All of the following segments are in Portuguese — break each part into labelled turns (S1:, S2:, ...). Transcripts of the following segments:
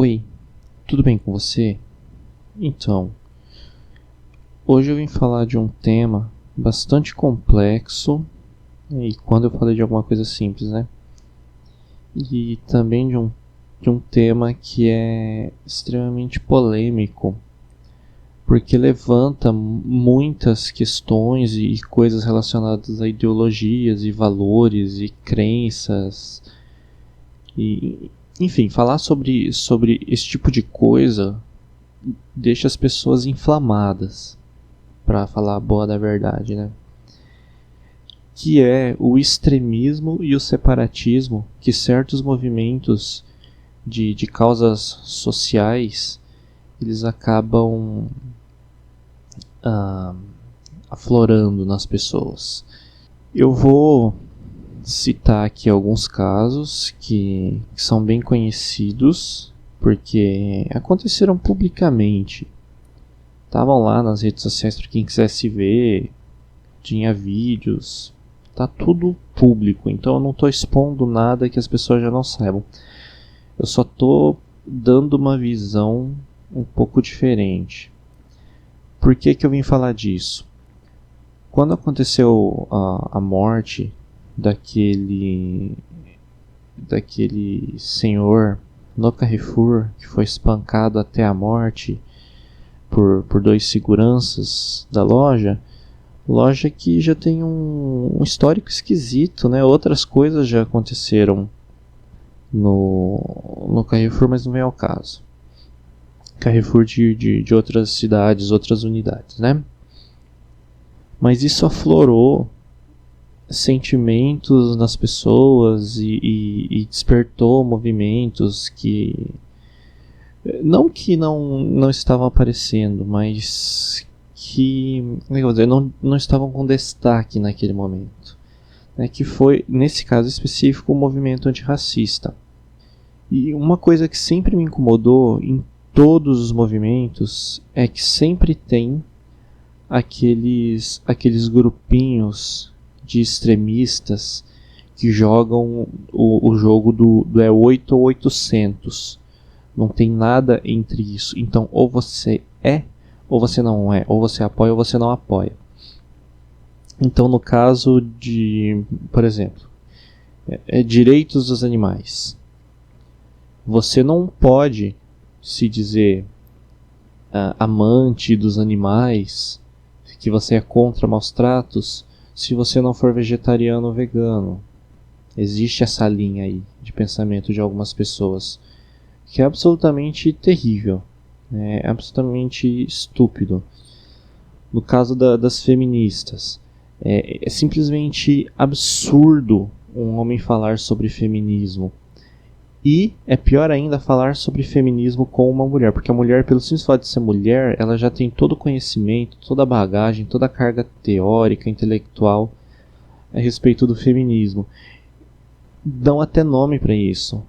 S1: Oi, tudo bem com você? Então, hoje eu vim falar de um tema bastante complexo, e quando eu falei de alguma coisa simples, né? E também de um tema que é extremamente polêmico, porque levanta muitas questões e coisas relacionadas a ideologias e valores e crenças. E, enfim, falar sobre esse tipo de coisa deixa as pessoas inflamadas, para falar a boa da verdade, né? Que é o extremismo e o separatismo que certos movimentos de causas sociais eles acabam aflorando nas pessoas. Eu vou citar aqui alguns casos que são bem conhecidos porque aconteceram publicamente. Estavam lá nas redes sociais para quem quisesse ver, tinha vídeos, tá tudo público, então eu não estou expondo nada que as pessoas já não saibam. Eu só estou dando uma visão um pouco diferente. Por que eu vim falar disso? Quando aconteceu a morte daquele senhor no Carrefour que foi espancado até a morte por dois seguranças da loja que já tem um histórico esquisito, né? Outras coisas já aconteceram no Carrefour, mas não vem ao caso. Carrefour de outras cidades, outras unidades, né? Mas isso aflorou sentimentos nas pessoas e despertou movimentos que não estavam aparecendo, mas que não estavam com destaque naquele momento, né, que foi, nesse caso específico, o movimento antirracista. E uma coisa que sempre me incomodou em todos os movimentos é que sempre tem aqueles grupinhos de extremistas que jogam o jogo do é 8 ou 800. Não tem nada entre isso. Então, ou você é, ou você não é. Ou você apoia, ou você não apoia. Então, no caso de, por exemplo, direitos dos animais. Você não pode se dizer amante dos animais, que você é contra maus tratos, se você não for vegetariano ou vegano. Existe essa linha aí de pensamento de algumas pessoas, que é absolutamente terrível, é absolutamente estúpido. No caso das feministas, é simplesmente absurdo um homem falar sobre feminismo. E é pior ainda falar sobre feminismo com uma mulher, porque a mulher, pelo simples fato de ser mulher, ela já tem todo o conhecimento, toda a bagagem, toda a carga teórica, intelectual a respeito do feminismo. Dão até nome para isso.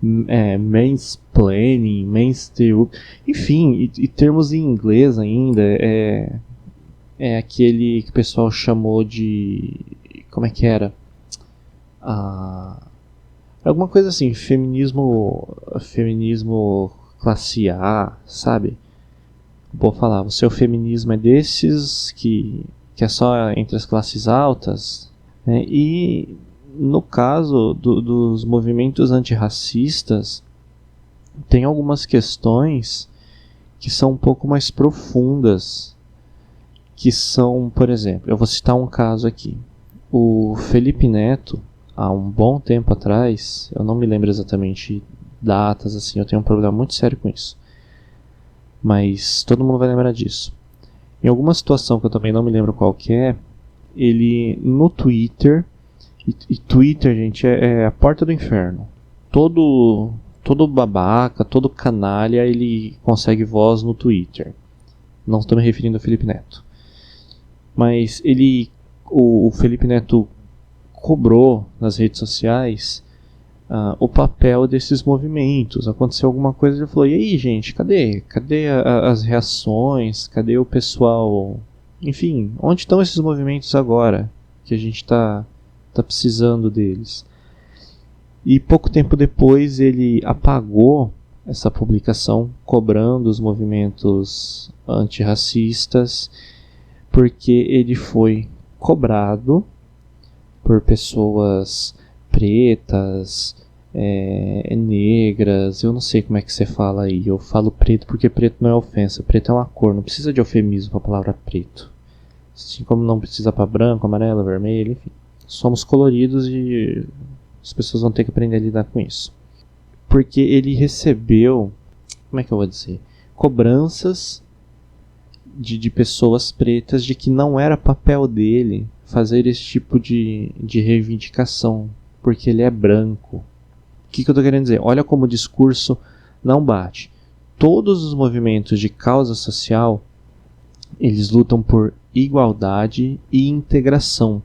S1: Mansplaining, manspreading, enfim, e termos em inglês ainda, é aquele que o pessoal chamou de, como é que era? Alguma coisa assim, feminismo classe A, sabe? Vou falar, o seu feminismo é desses que é só entre as classes altas, né? E no caso dos movimentos antirracistas, tem algumas questões que são um pouco mais profundas, que são, por exemplo, eu vou citar um caso aqui. O Felipe Neto, há um bom tempo atrás, eu não me lembro exatamente datas, assim, eu tenho um problema muito sério com isso, mas todo mundo vai lembrar disso. Em alguma situação que eu também não me lembro qual que é, ele no Twitter, e Twitter, gente, é a porta do inferno. Todo babaca, todo canalha, ele consegue voz no Twitter. Não estou me referindo ao Felipe Neto. Mas o Felipe Neto cobrou nas redes sociais o papel desses movimentos. Aconteceu alguma coisa, ele falou, e aí, gente, cadê as reações, cadê o pessoal, enfim, onde estão esses movimentos agora que a gente está precisando deles? E pouco tempo depois ele apagou essa publicação cobrando os movimentos antirracistas, porque ele foi cobrado por pessoas pretas, negras, eu não sei como é que você fala aí, eu falo preto porque preto não é ofensa, preto é uma cor, não precisa de eufemismo para a palavra preto, assim como não precisa para branco, amarelo, vermelho, enfim, somos coloridos e as pessoas vão ter que aprender a lidar com isso, porque ele recebeu, como é que eu vou dizer, cobranças de pessoas pretas de que não era papel dele fazer esse tipo de reivindicação, porque ele é branco. O que eu estou querendo dizer? Olha como o discurso não bate. Todos os movimentos de causa social, eles lutam por igualdade e integração.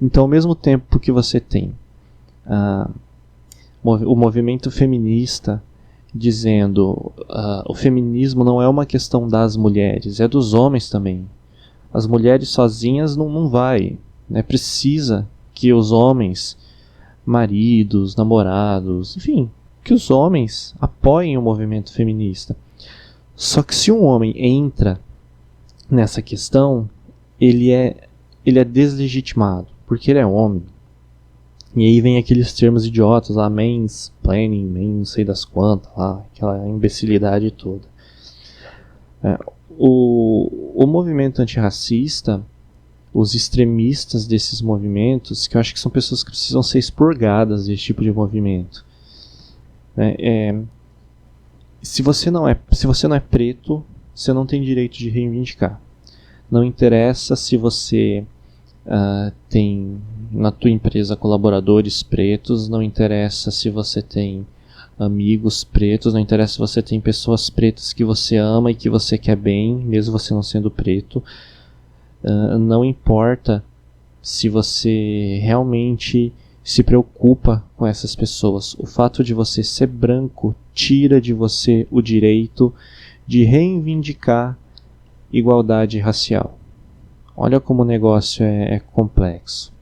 S1: Então, ao mesmo tempo que você tem o movimento feminista dizendo o feminismo não é uma questão das mulheres, é dos homens também. As mulheres sozinhas não vai, né? Precisa que os homens, maridos, namorados, enfim, que os homens apoiem o movimento feminista. Só que se um homem entra nessa questão, ele é deslegitimado, porque ele é homem. E aí vem aqueles termos idiotas lá, mansplaining, não sei das quantas lá, aquela imbecilidade toda. O movimento antirracista, os extremistas desses movimentos, que eu acho que são pessoas que precisam ser expurgadas desse tipo de movimento. Se você não é preto, você não tem direito de reivindicar. Não interessa se você tem na tua empresa colaboradores pretos, não interessa se você tem amigos pretos, não interessa se você tem pessoas pretas que você ama e que você quer bem, mesmo você não sendo preto. Não importa se você realmente se preocupa com essas pessoas. O fato de você ser branco tira de você o direito de reivindicar igualdade racial. Olha como o negócio é complexo.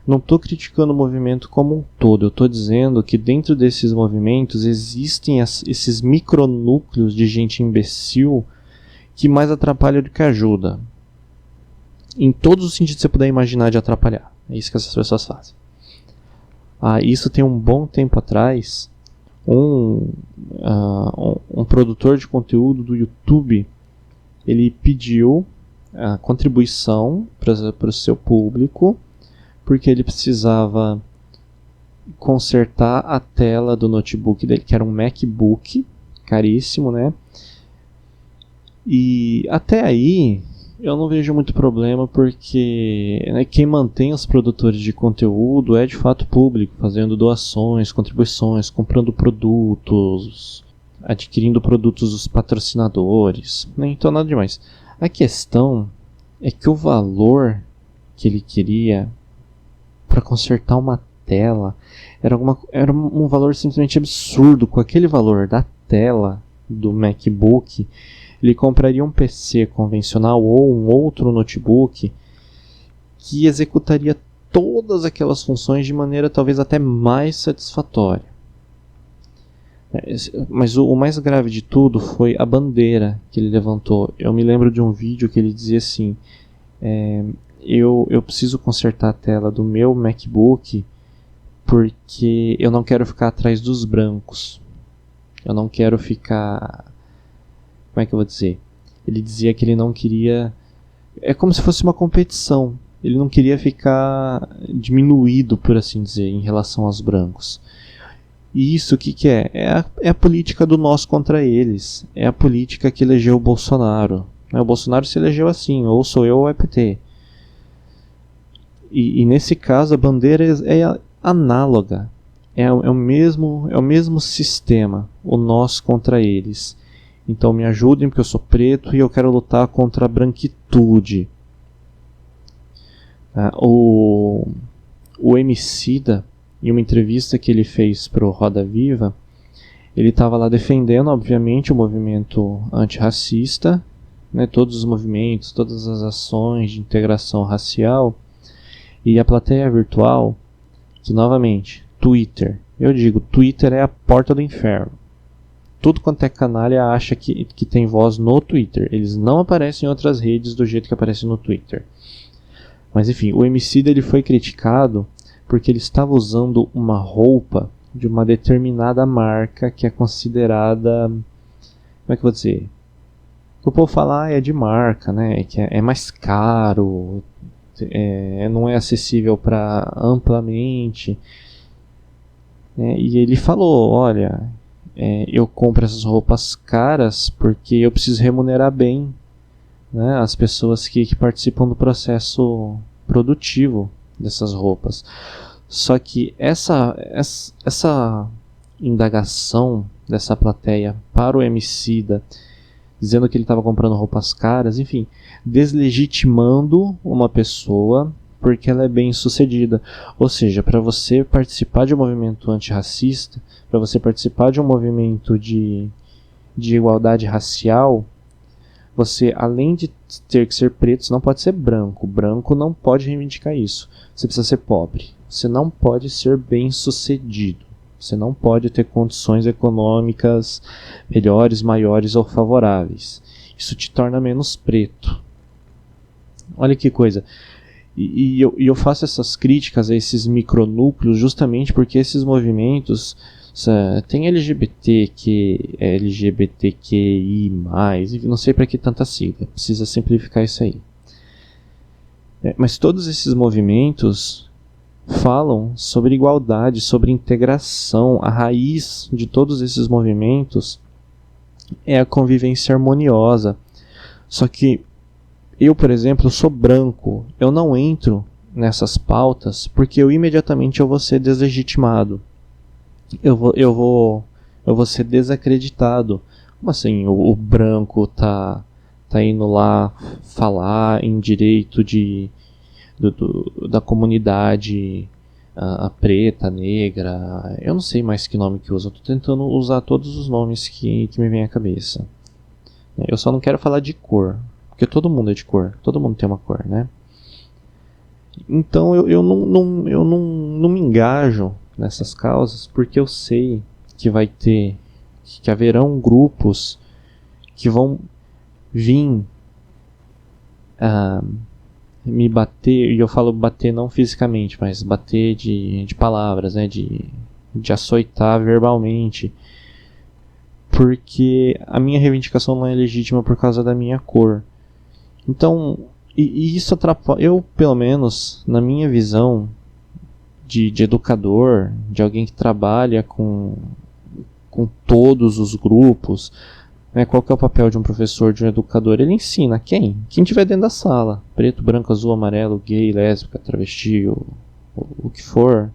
S1: Não estou criticando o movimento como um todo, eu estou dizendo que dentro desses movimentos existem esses micronúcleos de gente imbecil que mais atrapalha do que ajuda. Em todos os sentidos que você puder imaginar de atrapalhar. É isso que essas pessoas fazem. Isso tem um bom tempo atrás, um produtor de conteúdo do YouTube, ele pediu a contribuição para o seu público, porque ele precisava consertar a tela do notebook dele, que era um MacBook, caríssimo, né? E até aí eu não vejo muito problema, porque quem mantém os produtores de conteúdo é de fato público, fazendo doações, contribuições, comprando produtos, adquirindo produtos dos patrocinadores, então nada demais. A questão é que o valor que ele queria para consertar uma tela era um valor simplesmente absurdo. Com aquele valor da tela do MacBook, ele compraria um PC convencional ou um outro notebook que executaria todas aquelas funções de maneira talvez até mais satisfatória. Mas o mais grave de tudo foi a bandeira que ele levantou. Eu me lembro de um vídeo que ele dizia assim: eu preciso consertar a tela do meu MacBook porque eu não quero ficar atrás dos brancos. Eu não quero ficar... Como é que eu vou dizer? Ele dizia que ele não queria... É como se fosse uma competição. Ele não queria ficar diminuído, por assim dizer, em relação aos brancos. E isso o que é? É a política do nós contra eles. É a política que elegeu o Bolsonaro. O Bolsonaro se elegeu assim, ou sou eu ou é PT. E nesse caso a bandeira é análoga. É o mesmo sistema, o nós contra eles. Então me ajudem porque eu sou preto e eu quero lutar contra a branquitude. O Emicida, em uma entrevista que ele fez para o Roda Viva, ele estava lá defendendo, obviamente, o movimento antirracista, né, todos os movimentos, todas as ações de integração racial, e a plateia virtual, que novamente, Twitter. Eu digo, Twitter é a porta do inferno. tudo quanto é canalha acha que tem voz no Twitter. Eles não aparecem em outras redes do jeito que aparecem no Twitter. Mas enfim, o Emicida ele foi criticado porque ele estava usando uma roupa de uma determinada marca que é considerada... Como é que eu vou dizer? O povo fala é de marca, né? Que é mais caro, não é acessível para amplamente. E ele falou, olha, eu compro essas roupas caras porque eu preciso remunerar bem, né, as pessoas que participam do processo produtivo dessas roupas. Só que essa indagação dessa plateia para o Emicida, dizendo que ele estava comprando roupas caras, enfim, deslegitimando uma pessoa porque ela é bem sucedida. Ou seja, para você participar de um movimento antirracista, para você participar de um movimento de igualdade racial, você, além de ter que ser preto, você não pode ser branco. Branco não pode reivindicar isso. Você precisa ser pobre. Você não pode ser bem sucedido. Você não pode ter condições econômicas melhores, maiores ou favoráveis. Isso te torna menos preto. Olha que coisa. E eu faço essas críticas a esses micronúcleos justamente porque esses movimentos... Tem LGBTQI+, não sei para que tanta sigla, precisa simplificar isso aí. Mas todos esses movimentos falam sobre igualdade, sobre integração. A raiz de todos esses movimentos é a convivência harmoniosa. Só que eu, por exemplo, sou branco, eu não entro nessas pautas porque eu imediatamente vou ser deslegitimado. Eu vou ser desacreditado. Como assim o branco tá indo lá falar em direito da comunidade a preta, a negra, eu não sei mais que nome que usa, eu tô tentando usar todos os nomes que me vem à cabeça. Eu só não quero falar de cor, porque todo mundo é de cor, todo mundo tem uma cor, né? Então eu não me engajo nessas causas, porque eu sei que que haverão grupos que vão vir me bater, e eu falo bater não fisicamente, mas bater de palavras, né, de açoitar verbalmente, porque a minha reivindicação não é legítima por causa da minha cor. Então, e isso atrapalha, eu pelo menos, na minha visão, de educador, de alguém que trabalha com todos os grupos, né? Qual que é o papel de um professor, de um educador? Ele ensina quem? Quem estiver dentro da sala. Preto, branco, azul, amarelo, gay, lésbica, travesti, o que for.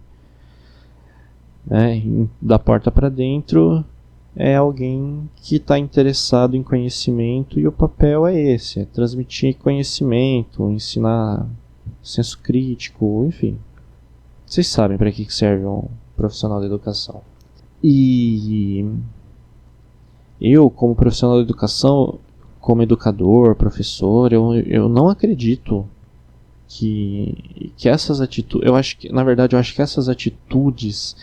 S1: Né? Da porta para dentro é alguém que está interessado em conhecimento, e o papel é esse, é transmitir conhecimento, ensinar senso crítico, enfim. Vocês sabem para que serve um profissional da educação. E eu, como profissional da educação, como educador, professor, eu não acredito que essas atitudes... Na verdade, eu acho que essas atitudes,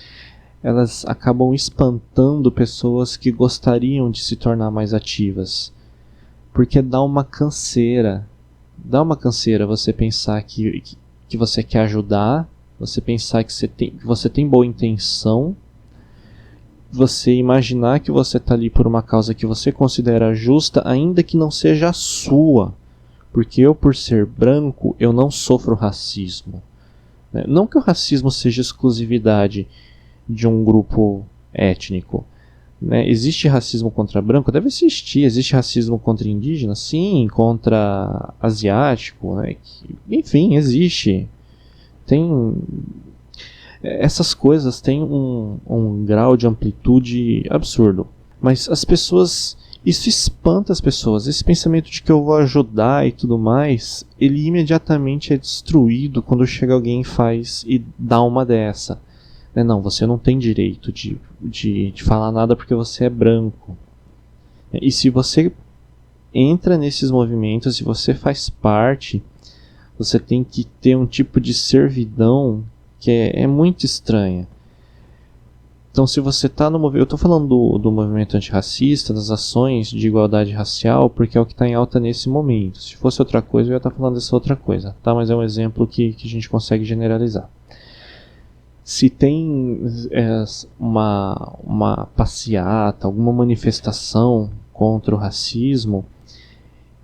S1: elas acabam espantando pessoas que gostariam de se tornar mais ativas. Porque dá uma canseira. Dá uma canseira você pensar que você quer ajudar, você pensar que você tem boa intenção, você imaginar que você está ali por uma causa que você considera justa, ainda que não seja a sua. Porque eu, por ser branco, eu não sofro racismo. Não que o racismo seja exclusividade de um grupo étnico. Existe racismo contra branco? Deve existir. Existe racismo contra indígena? Sim. Contra asiático? Enfim, existe. Essas coisas têm um grau de amplitude absurdo. Mas as pessoas... Isso espanta as pessoas. Esse pensamento de que eu vou ajudar e tudo mais, ele imediatamente é destruído quando chega alguém e dá uma dessa. Não, você não tem direito de falar nada porque você é branco. E se você entra nesses movimentos, se você faz parte, você tem que ter um tipo de servidão que é muito estranha. Então, se você está no movimento... Eu estou falando do movimento antirracista, das ações de igualdade racial, porque é o que está em alta nesse momento. Se fosse outra coisa, eu ia estar falando dessa outra coisa, tá? Mas é um exemplo que a gente consegue generalizar. Se tem uma passeata, alguma manifestação contra o racismo,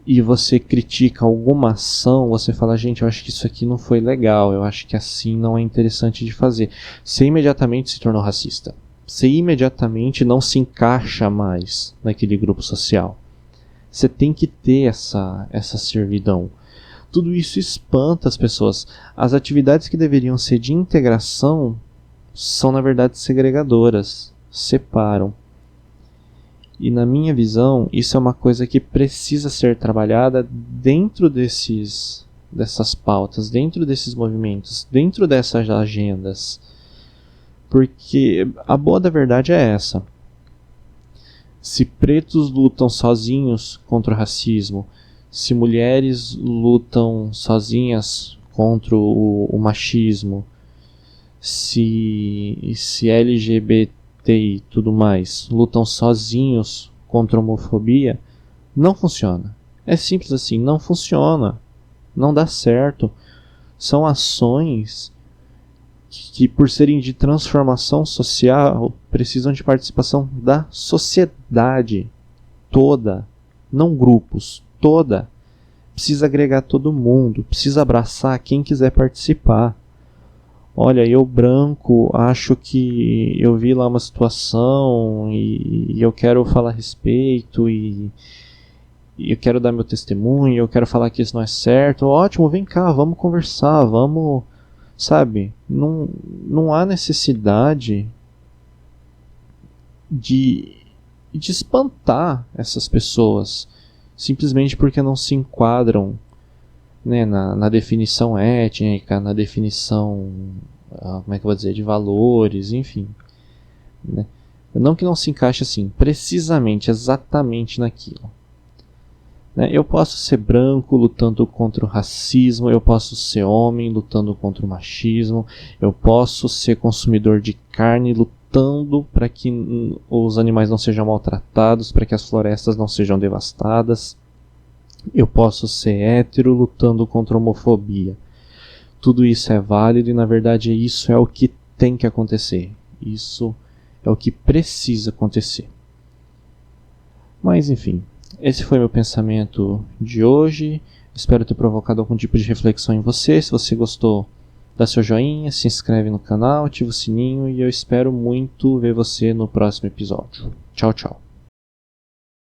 S1: e você critica alguma ação, você fala, gente, eu acho que isso aqui não foi legal, eu acho que assim não é interessante de fazer. Você imediatamente se tornou racista. Você imediatamente não se encaixa mais naquele grupo social. Você tem que ter essa servidão. Tudo isso espanta as pessoas. As atividades que deveriam ser de integração são, na verdade, segregadoras. Separam. E na minha visão, isso é uma coisa que precisa ser trabalhada dentro dessas pautas, dentro desses movimentos, dentro dessas agendas. Porque a boa da verdade é essa. Se pretos lutam sozinhos contra o racismo, se mulheres lutam sozinhas contra o machismo, se LGBT e tudo mais lutam sozinhos contra a homofobia, não funciona. É simples assim, não funciona. Não dá certo. São ações que por serem de transformação social, precisam de participação da sociedade toda, não grupos, toda. Precisa agregar todo mundo, precisa abraçar quem quiser participar. Olha, eu branco, acho que eu vi lá uma situação e eu quero falar a respeito e eu quero dar meu testemunho, eu quero falar que isso não é certo. Ótimo, vem cá, vamos conversar, vamos, sabe? Não há necessidade de espantar essas pessoas simplesmente porque não se enquadram, né, na definição étnica, na definição, como é que eu vou dizer, de valores, enfim. Né? Não que não se encaixe assim, precisamente, exatamente naquilo. Né? Eu posso ser branco lutando contra o racismo, eu posso ser homem lutando contra o machismo, eu posso ser consumidor de carne lutando para que os animais não sejam maltratados, para que as florestas não sejam devastadas. Eu posso ser hétero lutando contra a homofobia. Tudo isso é válido e, na verdade, isso é o que tem que acontecer. Isso é o que precisa acontecer. Mas, enfim, esse foi meu pensamento de hoje. Espero ter provocado algum tipo de reflexão em você. Se você gostou, dá seu joinha, se inscreve no canal, ativa o sininho e eu espero muito ver você no próximo episódio. Tchau, tchau.